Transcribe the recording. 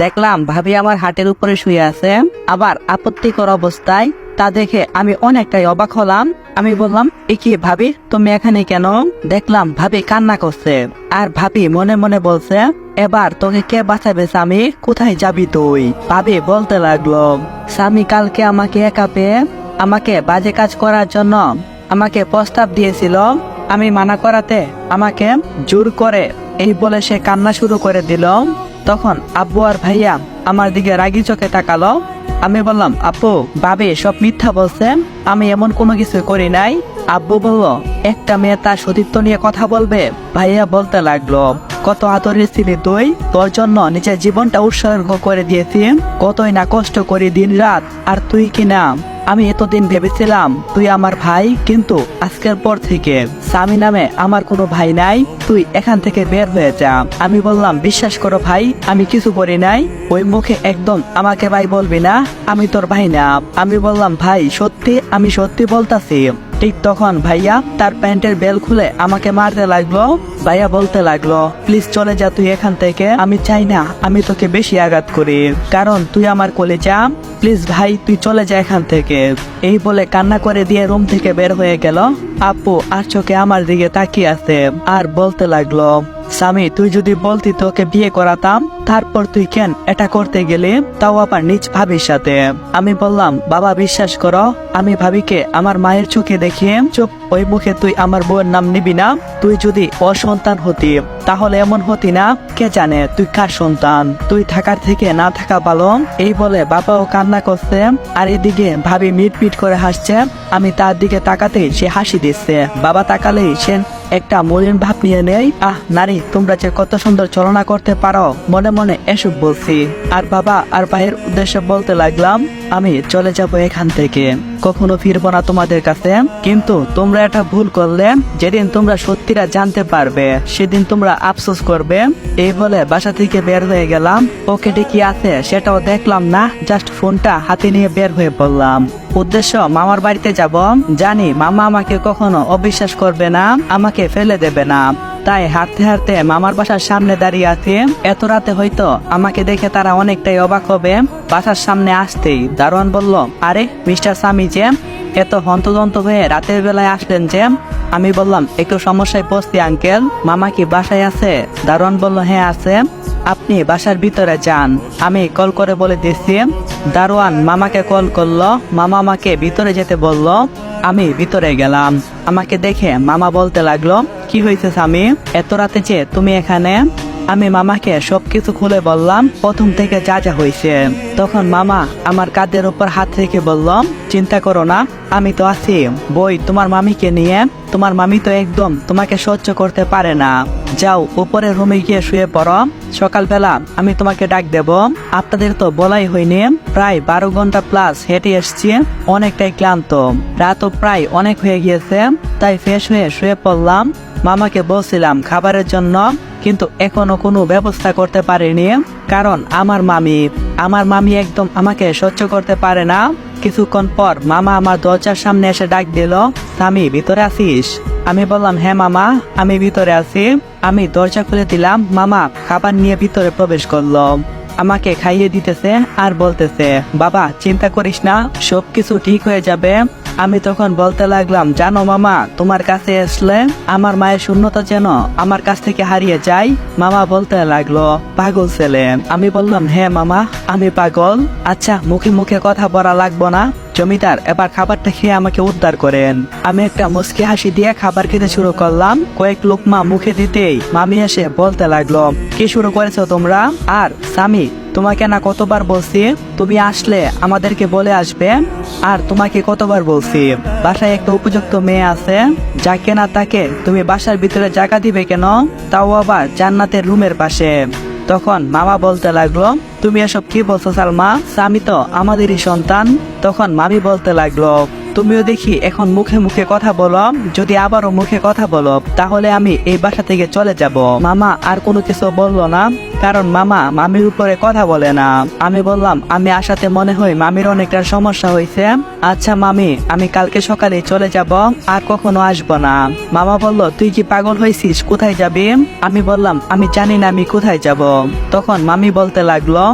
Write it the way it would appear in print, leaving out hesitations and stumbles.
দেখলাম ভাবি আমার হাটের উপরে শুয়ে আছে, আবার আপত্তিকর অবস্থায়। তা দেখে আমি অনেকটাই অবাক হলাম। আমি বললাম, এ কি ভাবি, তুমি এখানে কেন? দেখলাম ভাবি কান্না করছে, আর ভাবি মনে মনে বলছে, এবার তোকে কে বাঁচাবে স্বামী, কোথায় যাবি তুই? ভাবি বলতে লাগলো, স্বামী কালকে আমাকে একা পেয়ে আমাকে বাজে কাজ করার জন্য আমাকে প্রস্তাব দিয়েছিল। আমি মানা করাতে আমাকে জোর করে এই বলে সে কান্না শুরু করে দিল। তখন আব্বু আর ভাইয়া আমার দিকে রাগি চোখে তাকালো। আমি বললাম, আপু ভাবি সব মিথ্যা বলছে, আমি এমন কোনো কিছু করি নাই। আব্বু বলল, একটা মেয়ে তার সতীত্ব নিয়ে কথা বলবে? ভাইয়া বলতে লাগলো, কত আদরের ছিলি তুই, তোর জন্য নিজের জীবনটা উৎসর্গ করে দিয়েছি, কতই না কষ্ট করি দিন রাত, আর তুই কি না? আমি এতদিন ভেবেছিলাম তুই আমার ভাই, কিন্তু আজকের পর থেকে স্বামী নামে আমার কোনো ভাই নাই, তুই এখান থেকে বের হয়ে যা। আমি বললাম, বিশ্বাস করো ভাই, আমি কিছু করি নাই। ওই মুখে একদম আমাকে ভাই বলবি না, আমি তোর ভাই না। আমি বললাম, ভাই সত্যি, আমি সত্যি বলতাছি। ঠিক তখন ভাইয়া তার প্যান্টের বেল খুলে আমাকে মারতে লাগলো। ভাইয়া বলতে লাগলো, প্লিজ চলে যা তুই এখান থেকে, আমি চাই না আমি তোকে বেশি আঘাত করি, কারণ তুই আমার কলিজা। প্লিজ ভাই তুই চলে যা এখান থেকে। এই বলে কান্না করে দিয়ে রুম থেকে বের হয়ে গেল। আপু আর চোখে আমার দিকে তাকিয়ে আছে, আর বলতে লাগলো, স্বামী তুই যদি বলতি তোকে বিয়ে করাতাম, তারপর তুই কেন এটা করতে গেলে, তাও আবার নিজ ভাবির সাথে? আমি বললাম, বাবা বিশ্বাস করো, আমি ভাবিকে আমার মায়ের চোখে দেখিয়ে চুপ। ওই মুখে তুই আমার বউয়ের নাম নিবি না। তুই যদি অসন্তান হতি তাহলে এমন হতি না, কে জানে তুই কার সন্তান। তুই থাকার থেকে না থাকা ভালো। এই বলে বাবাও কান্না করছে, আর এদিকে ভাবি মিটমিট করে হাসছে। আমি তার দিকে তাকাতেই সে হাসি দিচ্ছে, বাবা তাকালেই সে একটা মলিন ভাব নিয়ে নেই। নারী তোমরা যে কত সুন্দর চলনা করতে পারো, মনে মনে এসব বলছি। আর বাবা আর ভাইয়ের উদ্দেশ্যে বলতে লাগলাম, আমি চলে যাব এখান থেকে, কখনো ফিরবো না তোমাদের কাছে। কিন্তু তোমরা এটা ভুল করলে, যেদিন তোমরা সত্যিটা জানতে পারবে সেদিন তোমরা আফসোস করবে। এই বলে বাসা থেকে বের হয়ে গেলাম। পকেটে কি আছে সেটাও দেখলাম না, জাস্ট ফোনটা হাতে নিয়ে বের হয়ে পড়লাম। উদ্দেশ্য মামার বাড়িতে যাব। জানি মামা আমাকে কখনো অবিশ্বাস করবে না, আমাকে ফেলে দেবে না। তাই হাঁটতে হাঁটতে মামার বাসার সামনে দাঁড়িয়ে আছে। এত রাতে হয়তো আমাকে দেখে তারা অনেকটাই অবাক হবে। বাসার সামনে আসতেই দারোয়ান বলল, আরে মিস্টার স্বামী যে এত হন্তদন্ত হয়ে রাতের বেলায় আসলেন যে? আমি বললাম, একটু সমস্যায় পড়ছি আঙ্কেল। মামা কি বাসায় আছে? দারোয়ান বলল, হ্যাঁ আছে, আপনি বাসার ভিতরে যান, আমি কল করে বলে দিচ্ছি। দারোয়ান মামাকে কল করলো, মামা আমাকে ভিতরে যেতে বলল। আমি ভিতরে গেলাম। আমাকে দেখে মামা বলতে লাগলো, কি হয়েছে স্বামী, এত রাতে যে তুমি এখানে? আমি মামাকে সবকিছু খুলে বললাম, প্রথম থেকে যা যা হয়েছে। তখন মামা আমার কাঁধের উপর হাত রেখে বলল, চিন্তা করো না, আমি তো আছি। বই তোমার মামিকে নিয়ে, তোমার মামি তো একদম তোমাকে সহ্য করতে পারে না। যাও উপরে রুমে গিয়ে শুয়ে পড়ো, সকালবেলা আমি তোমাকে ডাক দেব। আপনাদের তো বলাই হয়নি, প্রায় 12 ঘন্টা প্লাস হেঁটে এসছি, অনেকটাই ক্লান্ত, রাতও প্রায় অনেক হয়ে গিয়েছে, তাই ফ্রেশ হয়ে শুয়ে পড়লাম। মামাকে বলছিলাম খাবারের জন্য, কিন্তু এখনো কোনো ব্যবস্থা করতে পারিনি, কারণ আমার মামি একদম আমাকে সহ্য করতে পারে না। কিছুক্ষণ পর মামা আমার দরজার সামনে এসে ডাক দিল, স্বামী ভিতরে আছিস? আমি বললাম, হ্যাঁ মামা আমি ভিতরে আছি। আমি দরজা খুলে দিলাম। মামা খাবার নিয়ে ভিতরে প্রবেশ করলো, আমাকে খাইয়ে দিতেছে আর বলতেছে, বাবা চিন্তা করিস না, সবকিছু ঠিক হয়ে যাবে। আমি তখন বলতে লাগলাম, জানো মামা, তোমার কাছে আসলে আমার মায়ের শূন্যতা যেন আমার কাছ থেকে হারিয়ে যায়। মামা বলতে লাগলো, পাগল ছেলে। আমি বললাম, হ্যাঁ মামা আমি পাগল। আচ্ছা মুখে মুখে কথা বলা লাগবো না, জমিদার এবার খাবারটা খেয়ে আমাকে উদ্ধার করেন। আমি একটা মুচকি হাসি দিয়ে খাবার খেতে শুরু করলাম। কয়েক লোকমা মুখে দিতেই মামি এসে বলতে লাগলো, কি শুরু করেছো তোমরা? আর স্বামী তোমাকে না কতবার বলছি তুমি আসলে আমাদেরকে বলে আসবে, আর তোমাকে কতবার বলছি বাসায় একটা উপযুক্ত মেয়ে আছে, যাকে না তাকে তুমি বাসার ভিতরে জায়গা দিবে কেন, তাও আবার জান্নাতের রুমের পাশে। তখন মামা বলতে লাগলো, তুমি এসব কি বলছো সালমা, স্বামী তো আমাদেরই সন্তান। তখন মামি বলতে লাগলো, তুমিও দেখি এখন মুখে মুখে কথা বলো, যদি আবারও মুখে কথা বলো তাহলে আমি এই বাসা থেকে চলে যাব। মামা আর কোনো কিছু বললো না, কারণ মামা মামির উপরে কথা বলে না। আমি বললাম, আমি আসাতে মনে হয় মামির অনেকটা সমস্যা হয়েছে। আচ্ছা মামি, আমি কালকে সকালে চলে যাব, আর কখনো আসবো না। মামা বলল, তুই কি পাগল হয়েছিস, কোথায় যাবি? আমি বললাম, আমি জানি না আমি কোথায় যাব। তখন মামি বলতে লাগলো,